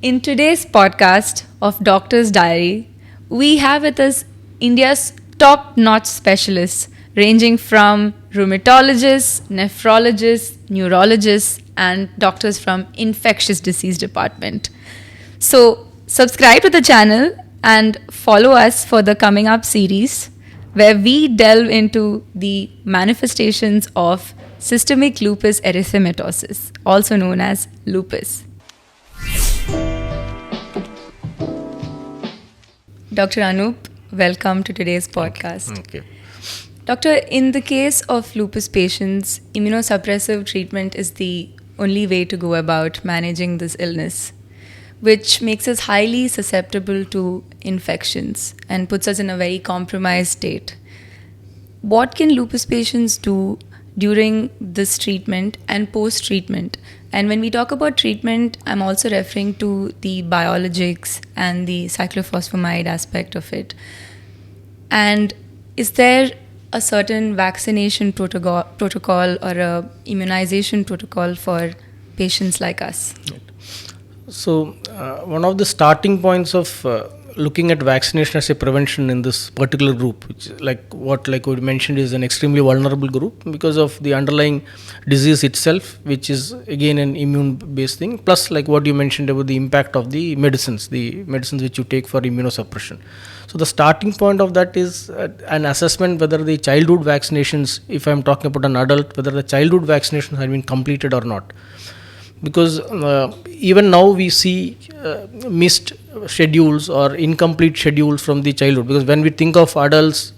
In today's podcast of Doctor's Diary, we have with us India's top-notch specialists ranging from rheumatologists, nephrologists, neurologists, and doctors from Infectious Disease Department. So, subscribe to the channel and follow us for the coming up series where we delve into the manifestations of systemic lupus erythematosus, also known as lupus. Dr. Anup, welcome to today's podcast. Okay. Doctor, in the case of lupus patients, immunosuppressive treatment is the only way to go about managing this illness, which makes us highly susceptible to infections and puts us in a very compromised state. What can lupus patients do during this treatment and post-treatment? And when we talk about treatment, I'm also referring to the biologics and the cyclophosphamide aspect of it. And is there a certain vaccination protocol or a immunization protocol for patients like us? So, one of the starting points of looking at vaccination as a prevention in this particular group, which like we mentioned is an extremely vulnerable group because of the underlying disease itself, which is again an immune based thing, plus like what you mentioned about the impact of the medicines which you take for immunosuppression. So the starting point of that is an assessment whether the childhood vaccinations, if I am talking about an adult, whether the childhood vaccinations have been completed or not. Because even now we see missed schedules or incomplete schedules from the childhood, because when we think of adults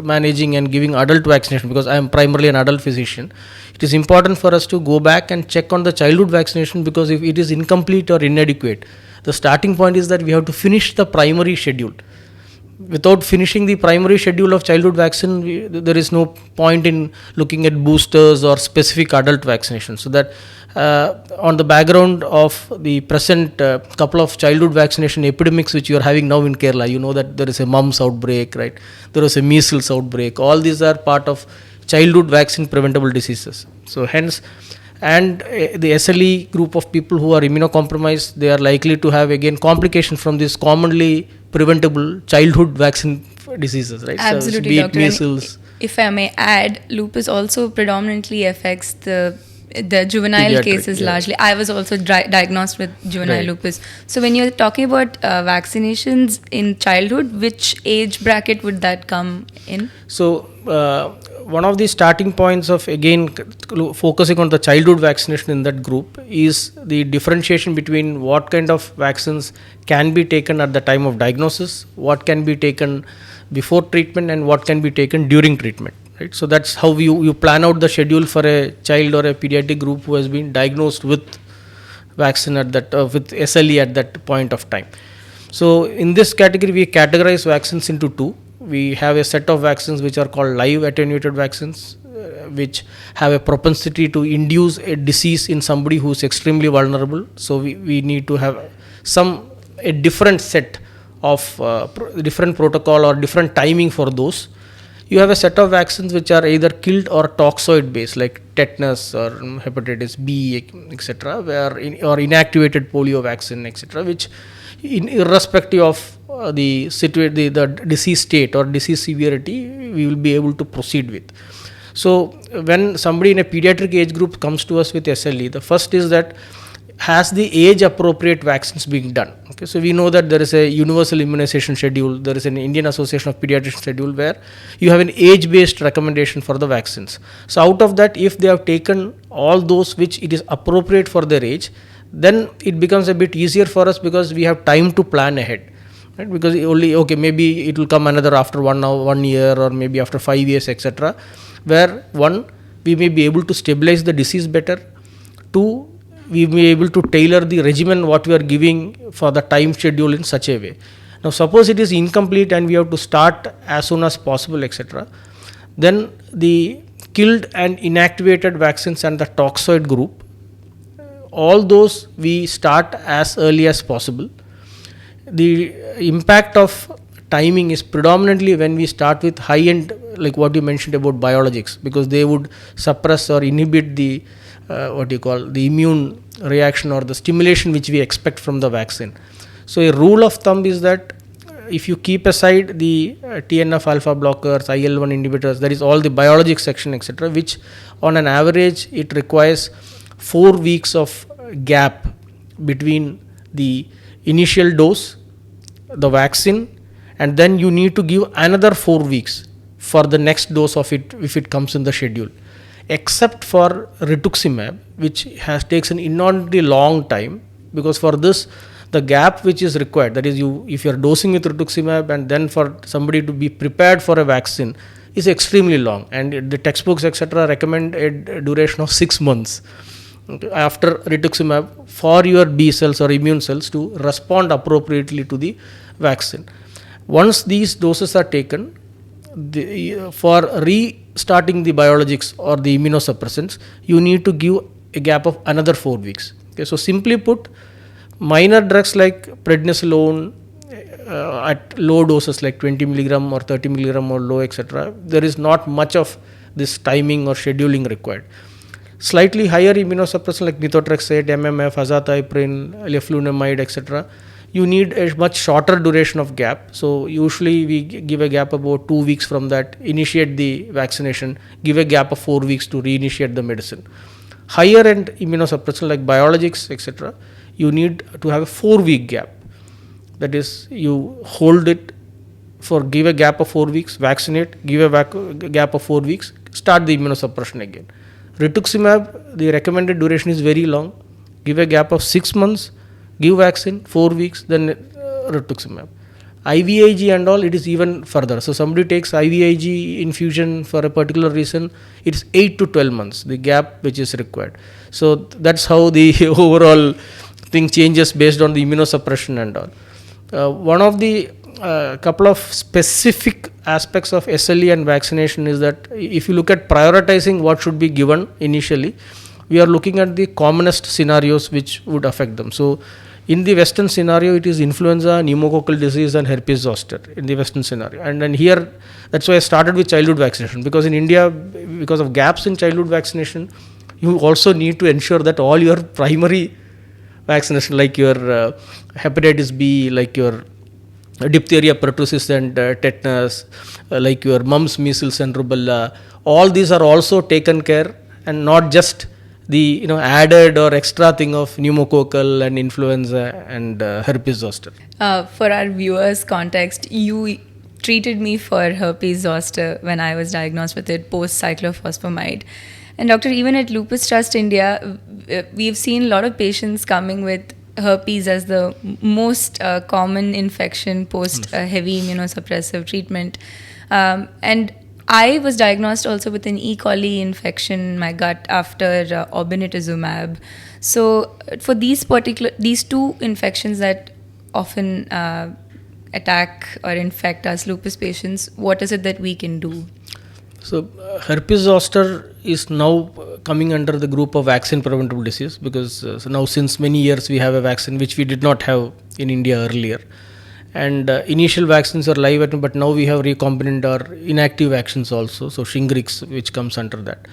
managing and giving adult vaccination, because I am primarily an adult physician, it is important for us to go back and check on the childhood vaccination, because if it is incomplete or inadequate, the starting point is that we have to finish the primary schedule. Without finishing the primary schedule of childhood vaccine, there is no point in looking at boosters or specific adult vaccination. So that on the background of the present couple of childhood vaccination epidemics which you are having now in Kerala, you know that there is a mumps outbreak, right? There is a measles outbreak. All these are part of childhood vaccine preventable diseases. So hence, and the SLE group of people who are immunocompromised, they are likely to have again complications from these commonly preventable childhood vaccine diseases, right? Absolutely, so, Doctor. Measles. If I may add, lupus also predominantly affects the juvenile Pediatric, cases yeah. largely. I was also diagnosed with juvenile Right. lupus. So when you're talking about vaccinations in childhood, which age bracket would that come in? So one of the starting points of again focusing on the childhood vaccination in that group is the differentiation between what kind of vaccines can be taken at the time of diagnosis, what can be taken before treatment, and what can be taken during treatment. Right? So that's how you plan out the schedule for a child or a pediatric group who has been diagnosed with vaccine at that with SLE at that point of time. So in this category, we categorize vaccines into two. We have a set of vaccines which are called live attenuated vaccines, which have a propensity to induce a disease in somebody who is extremely vulnerable. So we need to have a different set of different protocol or different timing for those. You have a set of vaccines which are either killed or toxoid based, like tetanus or hepatitis B, etc., or inactivated polio vaccine, etc., which irrespective of the disease state or disease severity, we will be able to proceed with. So when somebody in a pediatric age group comes to us with SLE, the first is that has the age appropriate vaccines being done. Okay, so we know that there is a universal immunization schedule, there is an Indian Association of Pediatricians schedule where you have an age based recommendation for the vaccines. So out of that, if they have taken all those which it is appropriate for their age, then it becomes a bit easier for us because we have time to plan ahead. Right? Because maybe it will come another after 1 year or maybe after 5 years, etc., where we may be able to stabilize the disease better. 2, we may be able to tailor the regimen what we are giving for the time schedule in such a way. Now suppose it is incomplete and we have to start as soon as possible, etc., then the killed and inactivated vaccines and the toxoid group, all those we start as early as possible. The impact of timing is predominantly when we start with high end, like what you mentioned about biologics, because they would suppress or inhibit the the immune reaction or the stimulation which we expect from the vaccine. So a rule of thumb is that if you keep aside the TNF alpha blockers, IL-1 inhibitors, that is all the biologic section, etc., which on an average it requires 4 weeks of gap between the initial dose, the vaccine, and then you need to give another 4 weeks for the next dose of it if it comes in the schedule. Except for Rituximab, which takes an inordinately long time, because for this the gap which is required, that is, if you are dosing with Rituximab and then for somebody to be prepared for a vaccine, is extremely long, and the textbooks etc. recommend a duration of 6 months after Rituximab for your B cells or immune cells to respond appropriately to the vaccine. Once these doses are taken, for restarting the biologics or the immunosuppressants, you need to give a gap of another 4 weeks. Okay, so simply put, minor drugs like prednisolone at low doses like 20 milligram or 30 milligram or low, etc., there is not much of this timing or scheduling required. Slightly higher immunosuppressants like methotrexate, MMF, azathioprine, leflunomide, etc., you need a much shorter duration of gap. So usually we give a gap about 2 weeks from that, initiate the vaccination, give a gap of 4 weeks to reinitiate the medicine. Higher end immunosuppressants like biologics, etc., you need to have a 4-week gap. That is, you hold it for, give a gap of 4 weeks, vaccinate, give a gap of 4 weeks, start the immunosuppression again. Rituximab, the recommended duration is very long. Give a gap of 6 months, give vaccine, 4 weeks, then Rituximab. IVIG and all, it is even further. So somebody takes IVIG infusion for a particular reason, it's 8 to 12 months, the gap which is required. So that's how the overall thing changes based on the immunosuppression and all. One of the couple of specific aspects of SLE and vaccination is that if you look at prioritizing what should be given initially, we are looking at the commonest scenarios which would affect them. So in the Western scenario, it is influenza, pneumococcal disease and herpes zoster in the Western scenario. And then here, that's why I started with childhood vaccination, because in India, because of gaps in childhood vaccination, you also need to ensure that all your primary vaccination, like your hepatitis B, like your diphtheria, pertussis and tetanus, like your mumps, measles and rubella, all these are also taken care, and not just the added or extra thing of pneumococcal and influenza and herpes zoster. For our viewers' context, you treated me for herpes zoster when I was diagnosed with it post cyclophosphamide. And doctor, even at Lupus Trust India, we've seen a lot of patients coming with herpes as the most common infection post heavy immunosuppressive treatment. And I was diagnosed also with an E. coli infection in my gut after obinutuzumab. So for these two infections that often attack or infect us lupus patients, what is it that we can do? So herpes zoster is now coming under the group of vaccine preventable disease, because so now since many years we have a vaccine which we did not have in India earlier. And initial vaccines are live, but now we have recombinant or inactive vaccines also, so Shingrix, which comes under that.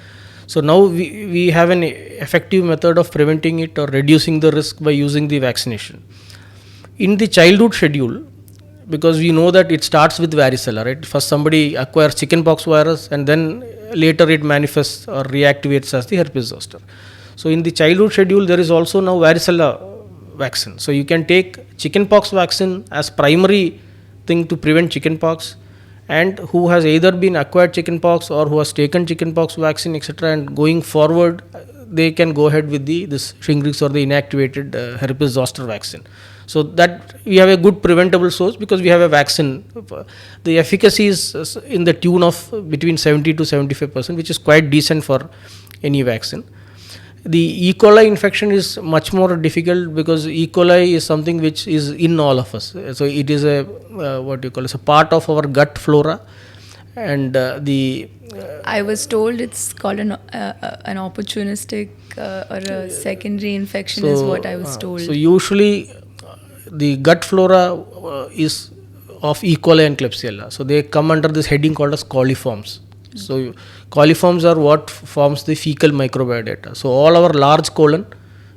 So now we have an effective method of preventing it or reducing the risk by using the vaccination. In the childhood schedule, because we know that it starts with varicella, right? First somebody acquires chickenpox virus and then later it manifests or reactivates as the herpes zoster. So in the childhood schedule, there is also now varicella vaccine. So you can take chickenpox vaccine as primary thing to prevent chickenpox, and who has either been acquired chickenpox or who has taken chickenpox vaccine, etc., and going forward they can go ahead with this Shingrix or the inactivated herpes zoster vaccine. So that we have a good preventable source because we have a vaccine. The efficacy is in the tune of between 70 to 75%, which is quite decent for any vaccine. The E. coli infection is much more difficult because E. coli is something which is in all of us. So it is a it's a part of our gut flora, and I was told it's called an opportunistic or a secondary infection is what I was told. So usually the gut flora is of E. coli and Klebsiella. So they come under this heading called as coliforms. So coliforms are what forms the fecal microbiota. So all our large colon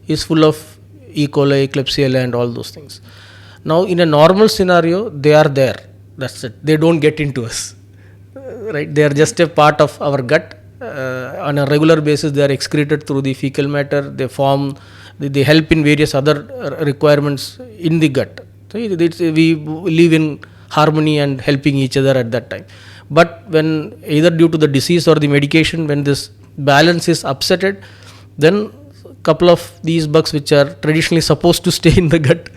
is full of E. coli, Klebsiella and all those things. Now in a normal scenario, they are there. That's it. They don't get into us. Right? They are just a part of our gut. On a regular basis, they are excreted through the fecal matter. They form, they help in various other requirements in the gut. So we live in harmony and helping each other at that time. But when either due to the disease or the medication, when this balance is upsetted, then couple of these bugs which are traditionally supposed to stay in the gut,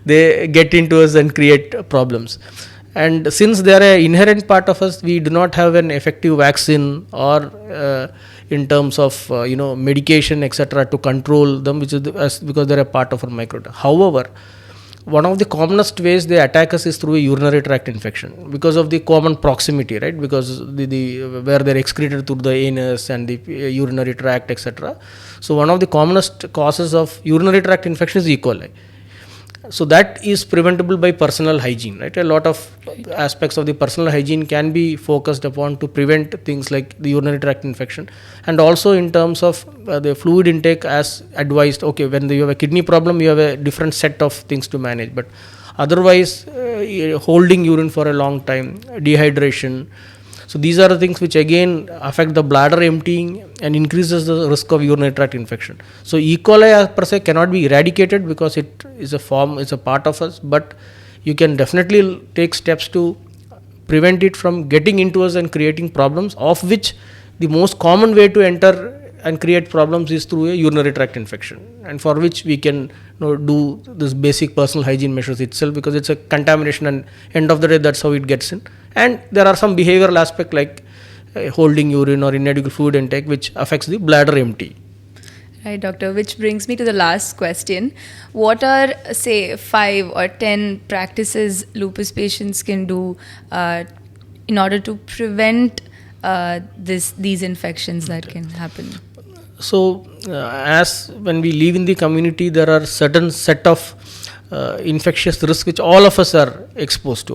they get into us and create problems. And since they are an inherent part of us, we do not have an effective vaccine or in terms of medication etc. to control them, which is because they are a part of our microbiome. However, one of the commonest ways they attack us is through a urinary tract infection because of the common proximity, right? Because the where they are excreted through the anus and the urinary tract etc. So one of the commonest causes of urinary tract infection is E. coli. So that is preventable by personal hygiene, right? A lot of aspects of the personal hygiene can be focused upon to prevent things like the urinary tract infection, and also in terms of the fluid intake as advised. Okay, when you have a kidney problem, you have a different set of things to manage, but otherwise holding urine for a long time, dehydration. So these are the things which again affect the bladder emptying and increases the risk of urinary tract infection. So E. coli per se cannot be eradicated because it is a form, it's a part of us, but you can definitely take steps to prevent it from getting into us and creating problems, of which the most common way to enter and create problems is through a urinary tract infection, and for which we can do this basic personal hygiene measures itself, because it's a contamination and end of the day that's how it gets in. And there are some behavioral aspect like holding urine or inadequate fluid intake which affects the bladder empty. Right, doctor, which brings me to the last question. What are, say, 5 or 10 practices lupus patients can do in order to prevent these infections that can happen? So as when we live in the community, there are certain set of infectious risks which all of us are exposed to,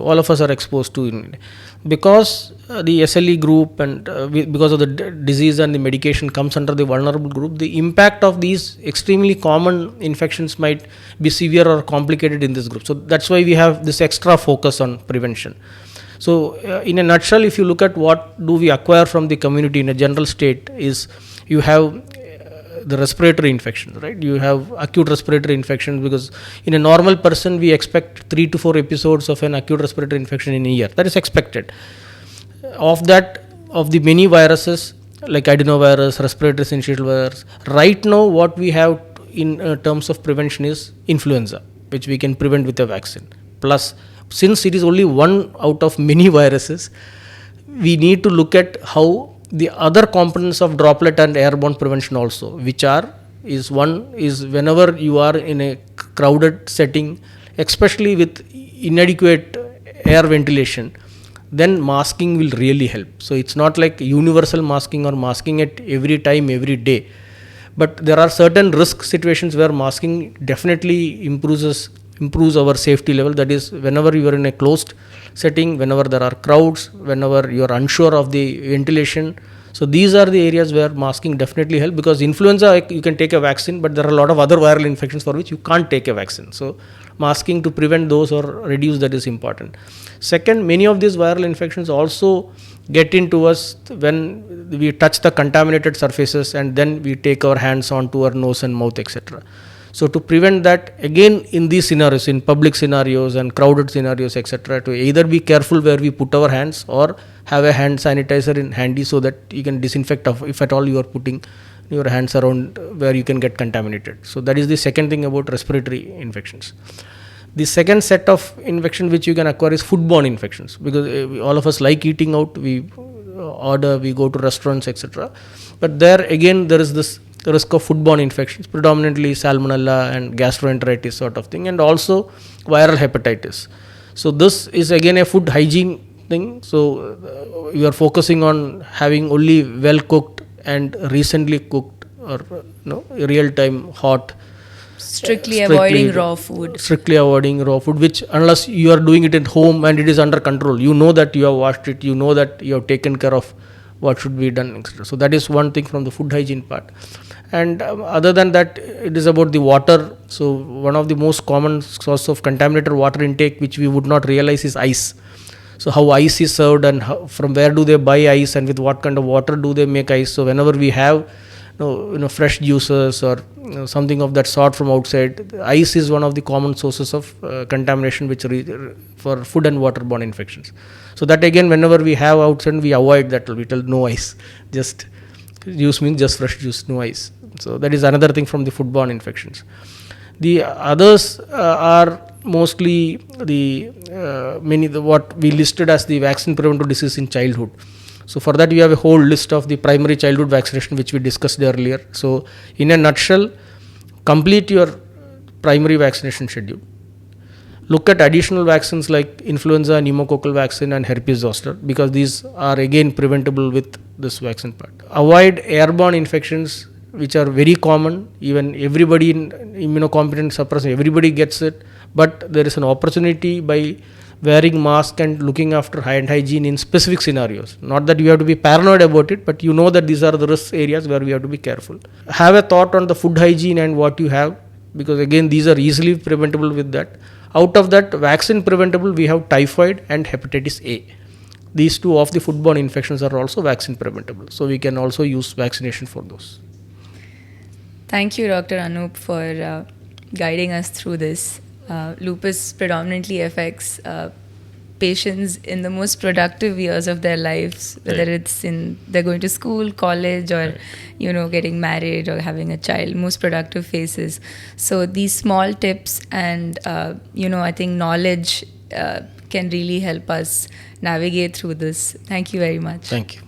because the SLE group and because of the disease and the medication comes under the vulnerable group. The impact of these extremely common infections might be severe or complicated in this group. So that's why we have this extra focus on prevention. So in a nutshell, if you look at what do we acquire from the community in a general state, is you have the respiratory infections, right? You have acute respiratory infections, because in a normal person we expect 3 to 4 episodes of an acute respiratory infection in a year. That is expected. Of that, of the many viruses like adenovirus, respiratory syncytial virus, right now what we have in terms of prevention is influenza, which we can prevent with a vaccine. Plus, since it is only one out of many viruses, we need to look at how the other components of droplet and airborne prevention also, which is whenever you are in a crowded setting, especially with inadequate air ventilation, then masking will really help. So it's not like universal masking or masking at every time, every day, but there are certain risk situations where masking definitely improves our safety level. That is, whenever you are in a closed setting, whenever there are crowds, whenever you are unsure of the ventilation. So these are the areas where masking definitely help, because influenza you can take a vaccine, but there are a lot of other viral infections for which you can't take a vaccine. So masking to prevent those or reduce that is important. Second, many of these viral infections also get into us when we touch the contaminated surfaces and then we take our hands onto our nose and mouth, etc. So to prevent that, again in these scenarios, in public scenarios and crowded scenarios, etc., to either be careful where we put our hands or have a hand sanitizer in handy so that you can disinfect if at all you are putting your hands around where you can get contaminated. So that is the second thing about respiratory infections. The second set of infection which you can acquire is foodborne infections, because all of us like eating out, we order, we go to restaurants, etc. But there again there is this risk of foodborne infections, predominantly salmonella and gastroenteritis sort of thing, and also viral hepatitis. So this is again a food hygiene thing. So you are focusing on having only well cooked and recently cooked or real time hot. Strictly avoiding raw food. Strictly avoiding raw food, which unless you are doing it at home and it is under control, you know that you have washed it, you know that you have taken care of what should be done, etc. So that is one thing from the food hygiene part. And other than that, it is about the water. So one of the most common source of contaminated water intake which we would not realize is ice. So how ice is served, and from where do they buy ice, and with what kind of water do they make ice. So whenever we have fresh juices or something of that sort from outside, ice is one of the common sources of contamination which for food and waterborne infections. So that again, whenever we have outside, we avoid that. We tell no ice, just juice means just fresh juice, no ice. So that is another thing from the foodborne infections. The others are mostly what we listed as the vaccine preventable disease in childhood. So for that, we have a whole list of the primary childhood vaccination which we discussed earlier. So in a nutshell, complete your primary vaccination schedule. Look at additional vaccines like influenza, pneumococcal vaccine, and herpes zoster, because these are again preventable with this vaccine part. Avoid airborne infections which are very common. Even everybody in immunocompetent suppressant, everybody gets it, but there is an opportunity by wearing mask and looking after hand hygiene in specific scenarios. Not that you have to be paranoid about it, but you know that these are the risk areas where we have to be careful. Have a thought on the food hygiene and what you have, because again, these are easily preventable with that. Out of that, vaccine preventable, we have typhoid and hepatitis A. These two of the foodborne infections are also vaccine preventable. So we can also use vaccination for those. Thank you, Dr. Anup, for guiding us through this. Lupus predominantly affects patients in the most productive years of their lives, whether it's they're going to school, college, or getting married or having a child. Most productive phases. So these small tips and I think knowledge can really help us navigate through this. Thank you very much. Thank you.